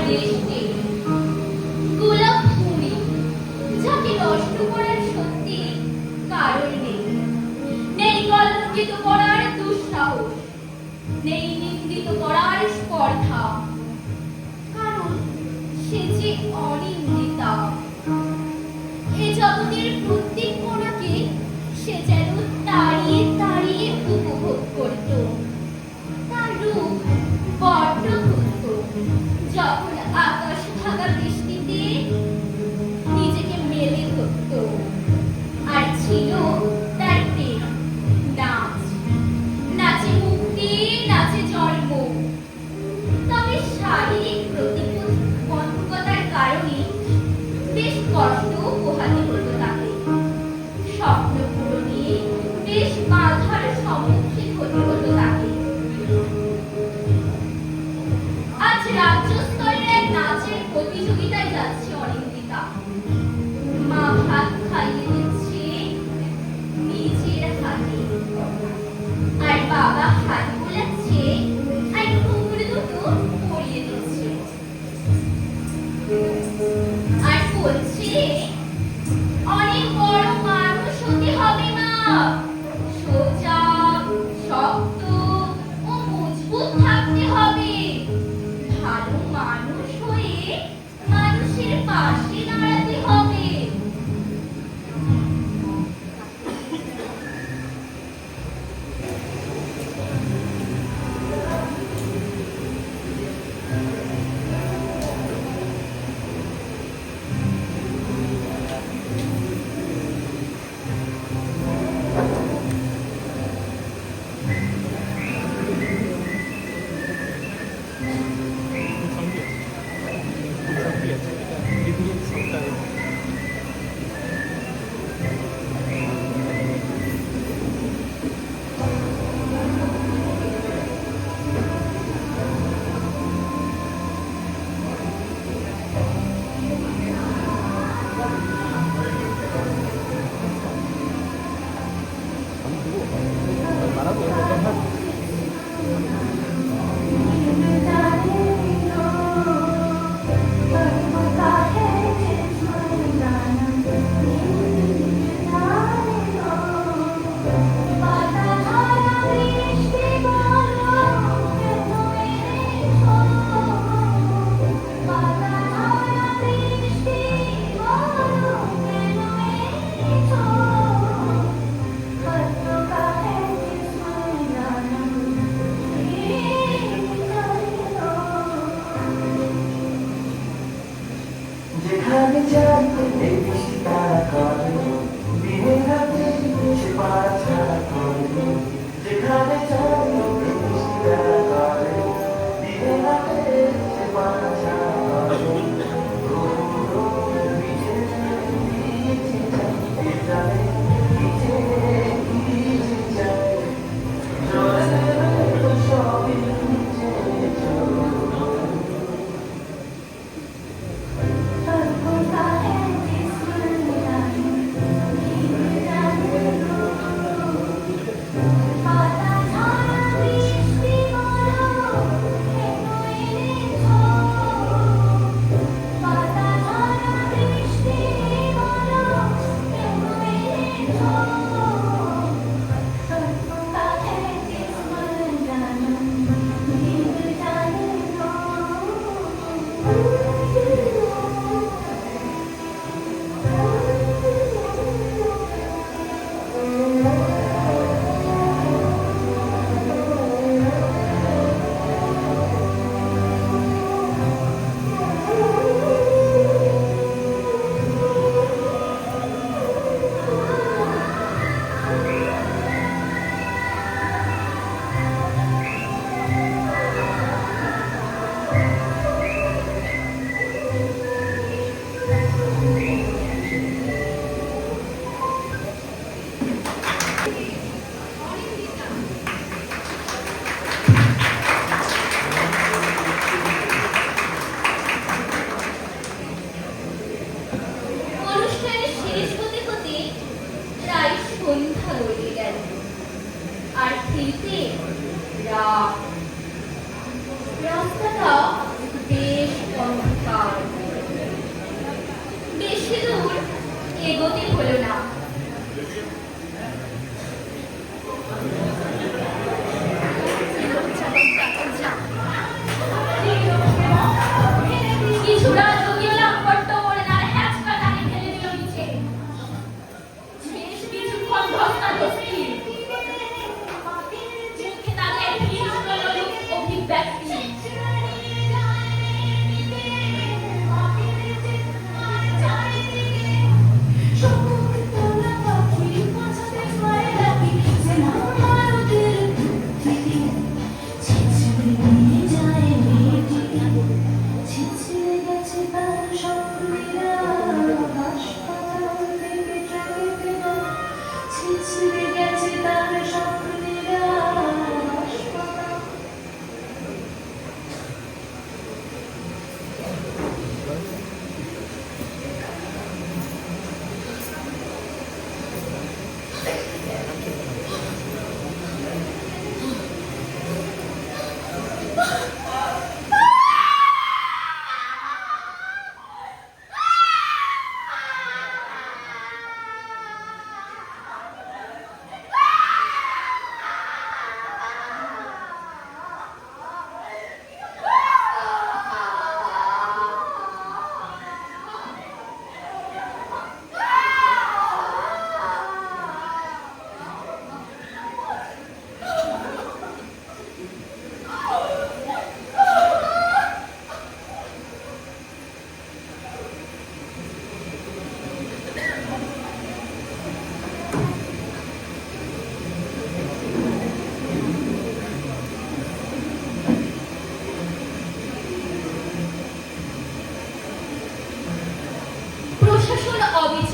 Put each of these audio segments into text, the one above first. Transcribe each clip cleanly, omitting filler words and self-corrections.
দেশটি গোলাপ ভূমি, যাকে নষ্ট করার সত্যি কারণ নেই। নেই কলঙ্কিত করার দুঃসাহস, নেই নিন্দিত করার স্পর্ধা, কারণ সে যে অনিন্দিতা। এ জগতের প্রত্যেক কণাকে সে যেন তাড়িয়ে তাড়িয়ে উপভোগ করত। তার রূপ বড্ড ক্ষুদ্র, যখন আকাশ ভাঙা বৃষ্টিতে নিজেকে মেলে ধরত। আর ছিল তার প্রেম, নাচ, নাচে মুক্তি, নাচে জন্ম। তবে শারীরিক প্রতিবন্ধকতার কারণে বেশ কষ্ট পোহাতে হতো তাকে। স্বপ্ন পূরণে বেশ বাধার সম্মুখীন হতে হতো তাকে। আজ রাজ্য স্তরের এক নাচের প্রতিযোগিতায় যাচ্ছে অনিন্দিতা। মা ভাত খাইয়ে দিচ্ছে নিজের হাতে, আর বাবা হাত বোলাচ্ছে আর ঘুঙুর দুটো পরিয়ে দিচ্ছে, আর বলছে অনেক বড় মানুষ হতে হবে মা, সোজা, শক্ত ও মজবুত থাকতে হবে। ভালো মানুষ হয়ে মানুষের পাশে দাঁড়াতে হবে।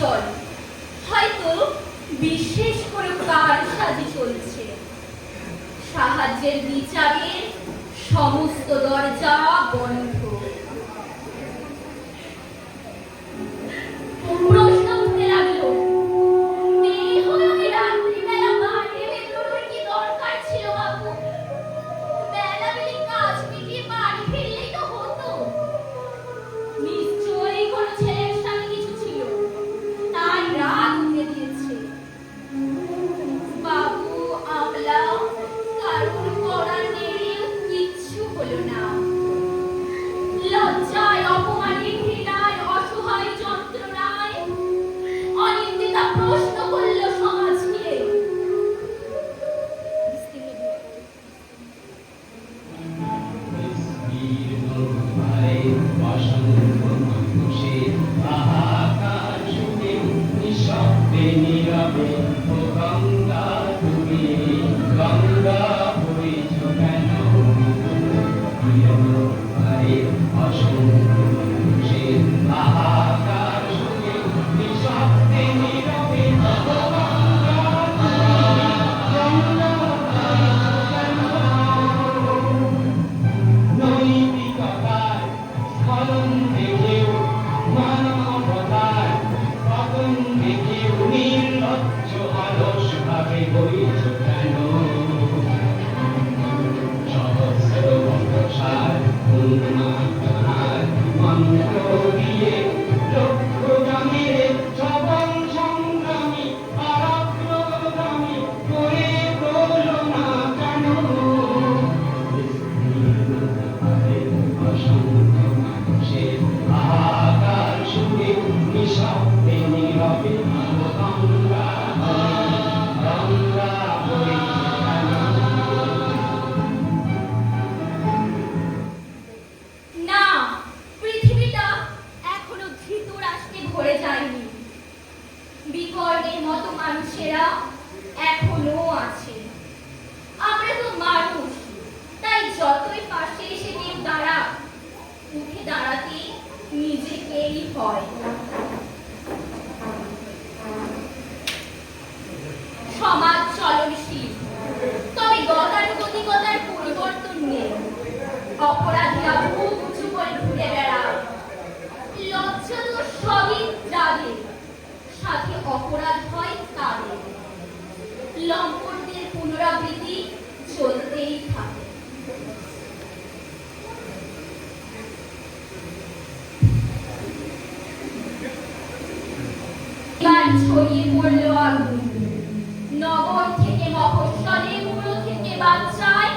অচল, হয়তো বিশেষ করে কারসাজি চলছে। সাহায্যের বিচারের সমস্ত দরজা বন্ধ। প্রশ্ন উঠতে লাগলো, দেরি হলো কি রাত্রিবেলা বাইরে বেরোনোর কি দরকার ছিল বাবু? বেলাবেলি কাজ মিটিয়ে বাড়ি ফিরলেই তো হতো। নিশ্চয়ই কোনো ছেলের সাথে কিছু ছিল, তাই রাত উঠে দিয়েছে। বাবু আমলা কারোর করার নেড়েও কিচ্ছু হলো না। লজ্জায়, অপমানে, ঘৃণায়, অসহায় যন্ত্রণায় অনিন্দিতা প্রশ্ন করল সমাজকে। না, পৃথিবীটা এখনো ধৃত রাষ্ট্রে ভরে যায়নি। বিকর্ণের মতো মানুষেরা এখনো আছে। আমরা তো মানুষ, তাই যতই পাশে এসে কেউ দাঁড়াক, উঠে দাঁড়াতে নিজেকেই হয়। সমাজ চলনশীল, তবে গতানুগতিকতার পরিবর্তন নেই। অপরাধীরা বুক উঁচু করে ঘুরে বেড়ায়। লজ্জা তো সবই যাদের, সাথে অপরাধ হয় তাদের। লম্পটদের পুনরাবৃত্তি চলতেই থাকে। এবার ছড়িয়ে পড়ল আগুন। নগর থেকে মফস্বলে, বুড়ো থেকে বাচ্চায়,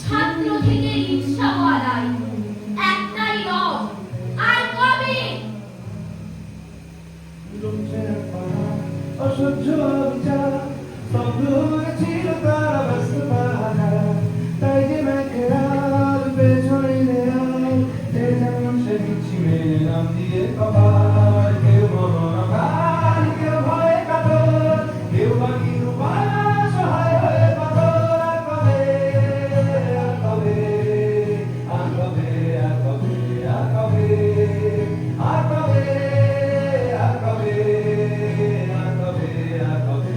ছাত্র থেকে রিকশাওয়ালায়, একটাই রব, আর কবে? অসহ্য বিচার স্তব্ধ হয়েছিল তারা ব্যস্ত পাহারা, তাই যে মেঘেরাল পেছনে দেয়াল, যে যেমন সে দিচ্ছি মেনে নাম দিয়ে কপাল। কেউ মনোরকাল, কেউ ভয়ে কাতর, কেউ বা নিরুপায় সহায় হয়ে পাথর। আর কবে, আর কবে, আর কবে, আর কবে, আর কবে, আর কবে, আর কবে, আর কবে, আর কবে।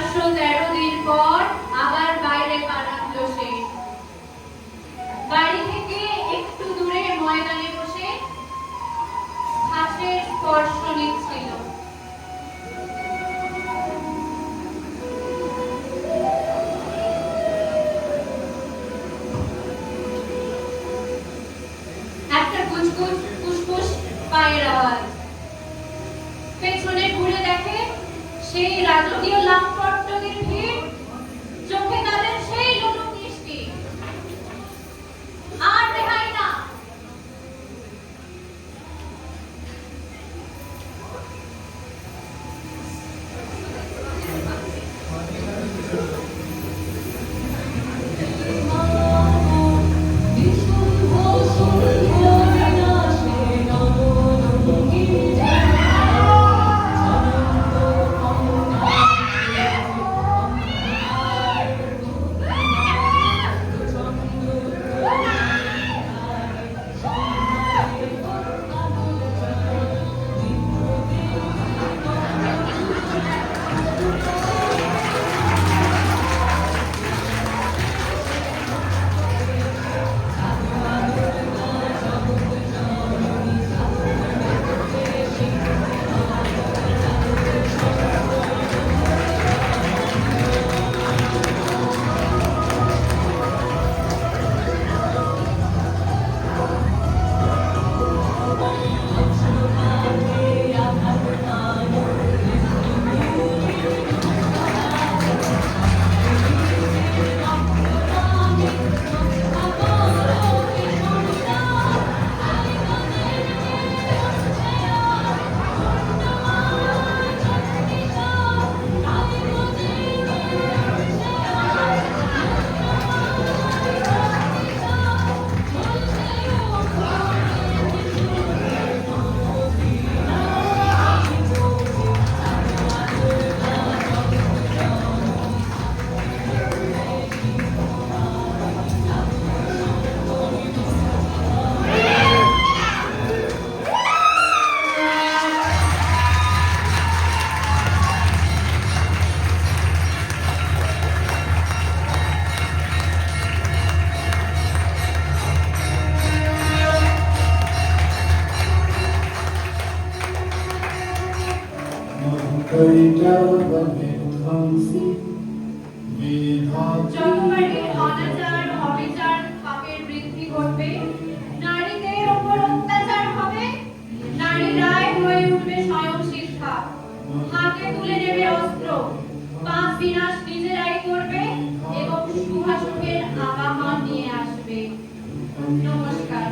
513 দিন পর আবার বাইরে পা রাখলো সে। বাড়ি থেকে একটু দূরে ময়দানে বসে ঘাসের স্পর্শ নিচ্ছিল। একটা কুচকুচ ফুসফুস পায়ের আওয়াজ। পেছনে ঘুরে দেখে সেই রাজকীয় লাখপট্টদের ভিড়, চোখে তাদের সেই লোলুপ দৃষ্টি। আর রেহাই না। জন্মবাড়ির অনাচার অবিচার পাপের বৃদ্ধি ঘটবে, নারীদের ওপর অত্যাচার হবে, নারীরাই হয়ে উঠবে স্বয়ং শিক্ষা, হাতে তুলে নেবে অস্ত্র, পাপ বিনাশ নিজেরাই করবে এবং শুভাশুভের আবাহন নিয়ে আসবে। নমস্কার।